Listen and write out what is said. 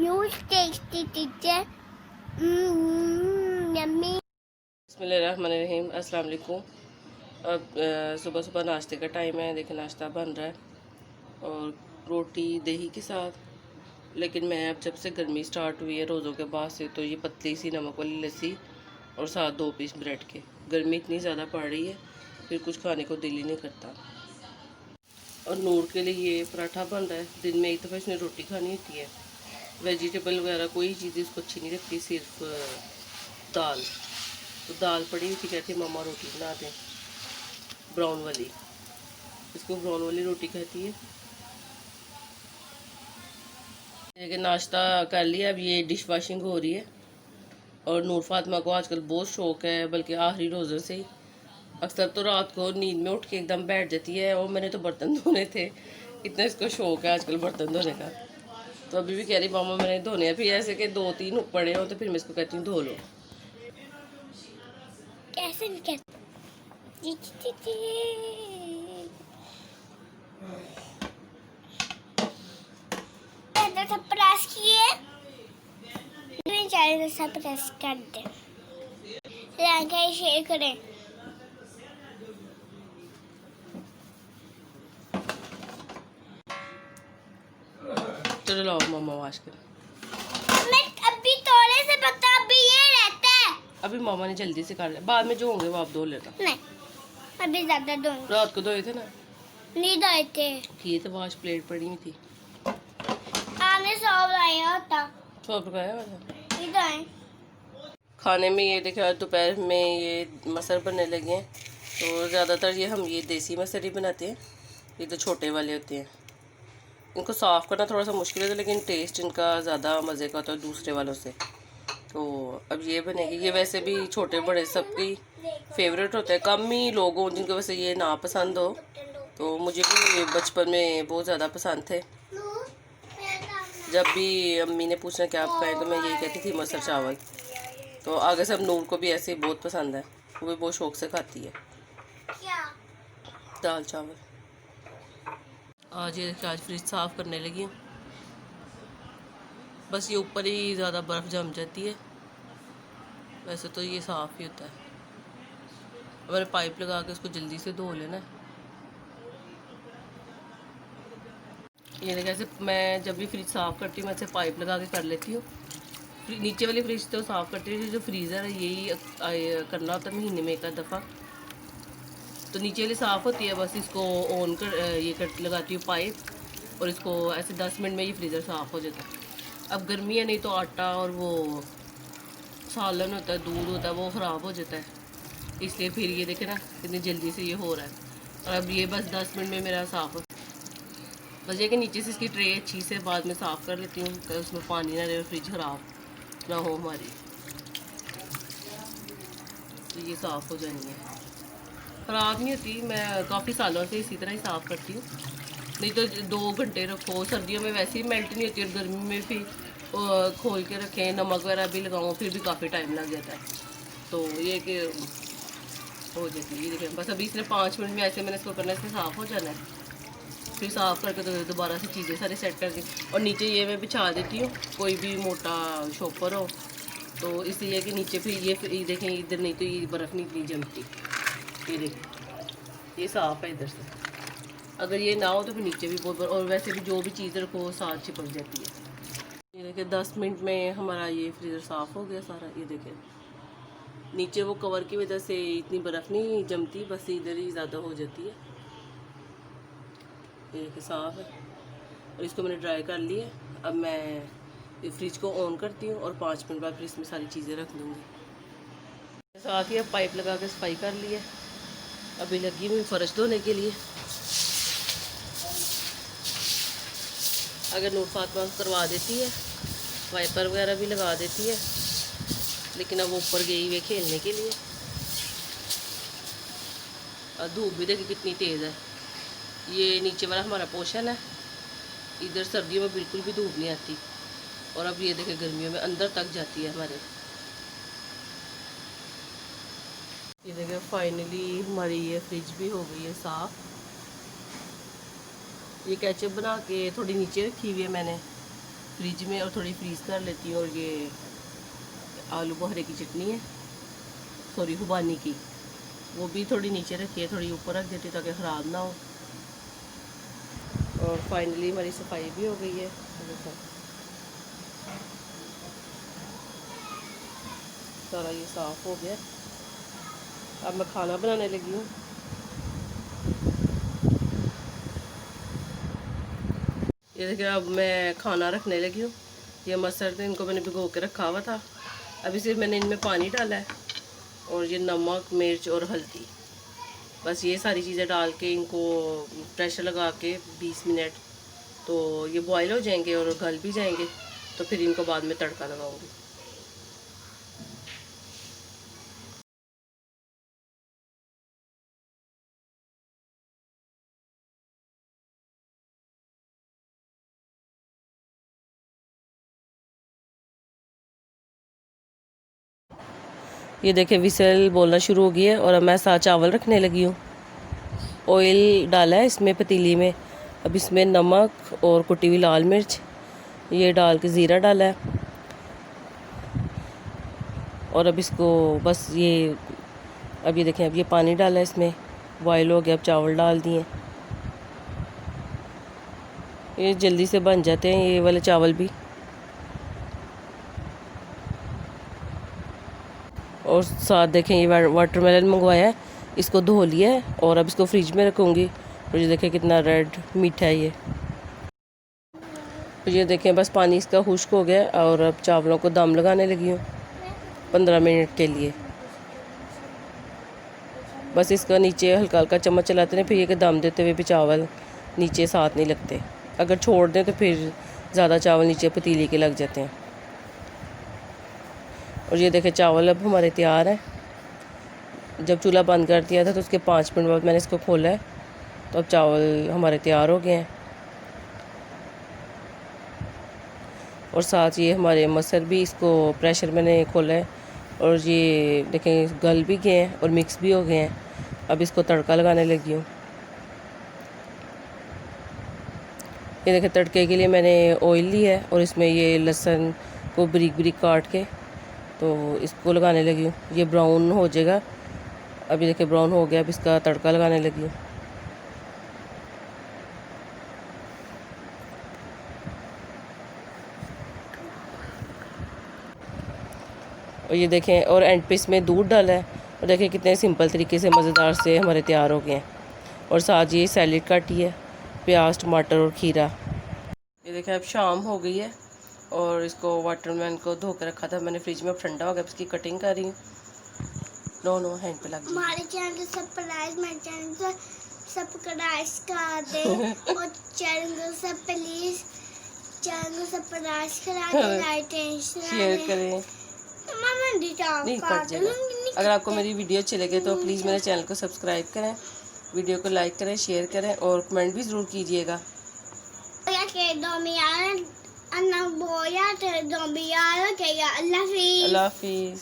Huge tasty teacher. Yummy. बिस्मिल्लाहिर्रहमानिर्रहीम। अस्सलाम वालेकुम। अब सुबह सुबह नाश्ते का टाइम है। देखिए नाश्ता बन रहा है और रोटी दही के साथ। लेकिन मैं अब जब से गर्मी स्टार्ट हुई है रोज़ों के बाद से, तो ये पतली सी नमक वाली लस्सी और साथ 2 पीस ब्रेड के। गर्मी इतनी ज़्यादा पड़ रही है, फिर कुछ खाने को दिल ही नहीं करता। और नूर के लिए ये पराठा बन रहा है। दिन में एक दफ़ा इसने रोटी खानी होती है। वेजिटेबल वगैरह कोई चीज़ इसको अच्छी नहीं लगती, सिर्फ दाल। तो दाल पड़ी हुई थी, कहती मम्मा रोटी बना दें ब्राउन वाली। इसको ब्राउन वाली रोटी कहती है। लेकिन नाश्ता कर लिया, अब ये डिश वॉशिंग हो रही है। और नूर फातिमा को आजकल बहुत शौक है, बल्कि आखिरी रोज़े से ही। अक्सर तो रात को नींद में उठ के एकदम बैठ जाती है। और मैंने तो बर्तन धोने थे, इतना इसको शौक है आजकल बर्तन धोने का। तो अभी भी कह रही मामा मैंने धोने हैं। फिर ऐसे कि 2-3 पड़े हो तो फिर मैं इसको कहती हूँ धो लो। कैसे सब प्रेस किए, चाहे सब प्रेस कर दे, शेयर करें। चलो लाओ मामा वाश कर। मैं अभी थोड़े से पता अभी ये रहता है। अभी मामा ने जल्दी से कर लिया, बाद में जो होंगे वो आप धो लेना। नहीं, अभी ज्यादा दूंगी। रात को धोए थे ना? नहीं धोए थे, किए तो वाश प्लेट पड़ी हुई थी। आपने सौ लाया होता। 100 पकाया हुआ था। नहीं धोए। खाने में ये देखा दोपहर में ये मसर बनने लगे हैं। तो ज़्यादातर हम ये देसी मसर ही बनाते हैं। ये तो छोटे वाले होते हैं, इनको साफ़ करना थोड़ा सा मुश्किल है, लेकिन टेस्ट इनका ज़्यादा मज़े का होता है दूसरे वालों से। तो अब ये बनेगी। ये वैसे भी छोटे बड़े सबकी फेवरेट होता है, कम ही लोग हों जिनको वैसे ये ना पसंद हो। तो मुझे भी बचपन में बहुत ज़्यादा पसंद थे। जब भी अम्मी ने पूछना क्या पकाएं तो मैं यही कहती थी मसर चावल। तो आगे सब नूर को भी ऐसे ही बहुत पसंद है, वो भी बहुत शौक से खाती है दाल चावल। आज ये आज फ्रिज साफ़ करने लगी हूँ। बस ये ऊपर ही ज़्यादा बर्फ़ जम जाती है, वैसे तो ये साफ़ ही होता है। मैंने पाइप लगा के इसको जल्दी से धो लेना है। ये देखिए ऐसे मैं जब भी फ्रिज साफ़ करती हूँ मैं ऐसे पाइप लगा के कर लेती हूँ। नीचे वाली फ्रिज तो साफ़ करती हूँ, जो फ्रीज़र है यही करना होता है महीने में एक दफ़ा। तो नीचे वाली साफ़ होती है, बस इसको ऑन कर ये कर लगाती हूँ पाइप, और इसको ऐसे 10 मिनट में ये फ्रीज़र साफ़ हो जाता है। अब गर्मी है, नहीं तो आटा और वो सालन होता है, दूध होता है, वो ख़राब हो जाता है। इसलिए फिर ये देखे ना कितनी जल्दी से ये हो रहा है। और अब ये बस 10 मिनट में मेरा साफ़ हो। बस ये कि नीचे से इसकी ट्रे अच्छी से बाद में साफ़ कर लेती हूँ, तो उसमें पानी ना रहे, फ्रिज ख़राब ना हो हमारी। तो ये साफ़ हो जानी है, ख़राब नहीं होती। मैं काफ़ी सालों से इसी तरह ही साफ़ करती हूँ। नहीं तो 2 घंटे रखो, सर्दियों में वैसे ही मेल्ट नहीं होती, और गर्मी में फिर खोल के रखें, नमक वगैरह भी लगाऊँ, फिर भी काफ़ी टाइम लग जाता है। तो ये कि हो जाती है। ये देखें बस अभी इसने 5 मिनट में ऐसे मैंने इसको करना है, इसमें साफ़ हो जाना है। फिर साफ़ करके तो दोबारा से चीज़ें सारी सेट कर दी। और नीचे ये मैं बिछा देती हूँ, कोई भी मोटा शॉपर हो तो इसलिए कि नीचे फिर ये देखें इधर नहीं तो ये बर्फ़ नहीं इतनी जमती। ये देखें ये साफ़ है इधर से, अगर ये ना हो तो फिर नीचे भी बहुत, और वैसे भी जो भी चीज़ रखो साथ चिपक जाती है। ये देखें 10 मिनट में हमारा ये फ्रीज़र साफ़ हो गया सारा। ये देखें नीचे वो कवर की वजह से इतनी बर्फ़ नहीं जमती, बस इधर ही ज़्यादा हो जाती है। ये साफ़ है और इसको मैंने ड्राई कर लिया। अब मैं फ्रिज को ऑन करती हूँ और 5 मिनट बाद फिर इसमें सारी चीज़ें रख दूँगी। साथ ही अब पाइप लगा के सफाई कर ली है। अभी लगी हुई फर्श धोने के लिए। अगर नूर फातिमा करवा देती है, वाइपर वगैरह भी लगा देती है, लेकिन अब वो ऊपर गई हुई खेलने के लिए। और धूप भी देखिए कितनी तेज़ है। ये नीचे वाला हमारा पोर्शन है, इधर सर्दियों में बिल्कुल भी धूप नहीं आती, और अब ये देखें गर्मियों में अंदर तक जाती है हमारे। ये देखें फाइनली हमारी ये फ्रिज भी हो गई है साफ़। ये केचप बना के थोड़ी नीचे रखी हुई है मैंने, फ्रिज में और थोड़ी फ्रीज़ कर लेती हूँ। और ये आलू बुखारे की चटनी है, सॉरी खुबानी की, वो भी थोड़ी नीचे रखी है, थोड़ी ऊपर रख देती हूँ ताकि ख़राब ना हो। और फाइनली हमारी सफाई भी हो गई है। देखो सारा ये साफ़ हो गया। अब मैं खाना बनाने लगी हूँ। ये देखिए अब मैं खाना रखने लगी हूँ। ये मसर थे, इनको मैंने भिगो के रखा हुआ था। अभी सिर्फ मैंने इनमें पानी डाला है और ये नमक, मिर्च और हल्दी, बस ये सारी चीज़ें डाल के इनको प्रेशर लगा के 20 मिनट, तो ये बॉईल हो जाएंगे और गल भी जाएंगे। तो फिर इनको बाद में तड़का लगाऊंगी। ये देखिए विसल बोलना शुरू हो गई है और अब मैं साथ चावल रखने लगी हूँ। ऑयल डाला है इसमें पतीली में। अब इसमें नमक और कुटी हुई लाल मिर्च ये डाल के ज़ीरा डाला है। और अब इसको बस ये, अब ये देखें, अब ये पानी डाला है इसमें, बॉयल हो गया। अब चावल डाल दिए। ये जल्दी से बन जाते हैं ये वाले चावल भी। और साथ देखें ये वाटरमेलन मंगवाया है, इसको धो लिया है और अब इसको फ्रिज में रखूँगी। और ये देखें कितना रेड मीठा है ये। तो ये देखें बस पानी इसका खुश्क हो गया और अब चावलों को दम लगाने लगी हूँ 15 मिनट के लिए। बस इसका नीचे हल्का हल्का चम्मच चलाते हैं, फिर ये कि दम देते हुए भी चावल नीचे साथ नहीं लगते। अगर छोड़ दें तो फिर ज़्यादा चावल नीचे पतीली के लग जाते हैं। और ये देखें चावल अब हमारे तैयार हैं। जब चूल्हा बंद कर दिया था तो उसके 5 मिनट बाद मैंने इसको खोला है, तो अब चावल हमारे तैयार हो गए हैं। और साथ ये हमारे मसर भी, इसको प्रेशर मैंने खोला है और ये देखें गल भी गए हैं और मिक्स भी हो गए हैं। अब इसको तड़का लगाने लगी हूँ। ये देखें तड़के के लिए मैंने ऑयल लिया है और इसमें ये लहसुन को बारीक बारीक काट के तो इसको लगाने लगी हूँ। ये ब्राउन हो जाएगा। अभी देखिए ब्राउन हो गया। अब इसका तड़का लगाने लगी हूँ। और ये देखें, और एंड पे इसमें दूध डाला है। और देखें कितने सिंपल तरीके से मज़ेदार से हमारे तैयार हो गए हैं। और साथ ये सैलेड काटी है, प्याज, टमाटर और खीरा। ये देखें अब शाम हो गई है और इसको वाटरमेलन को धो के रखा था मैंने फ्रिज में, ठंडा हो गया। इसकी कटिंग कर रही हूँ। नो हैंड पे लग गई। हमारे चैनल को सब्सक्राइब, मेरे चैनल को सब्सक्राइब कर दे और चैनल को सब प्लीज चैनल को सब्सक्राइब करा दे, लाइक शेयर करें। नहीं कट जाएगा। अगर आपको मेरी वीडियो अच्छी लगे तो प्लीज़ मेरे चैनल को सब्सक्राइब करें, वीडियो को लाइक करें, शेयर करें और कमेंट भी ज़रूर कीजिएगा। अल्लाह हाफिज़।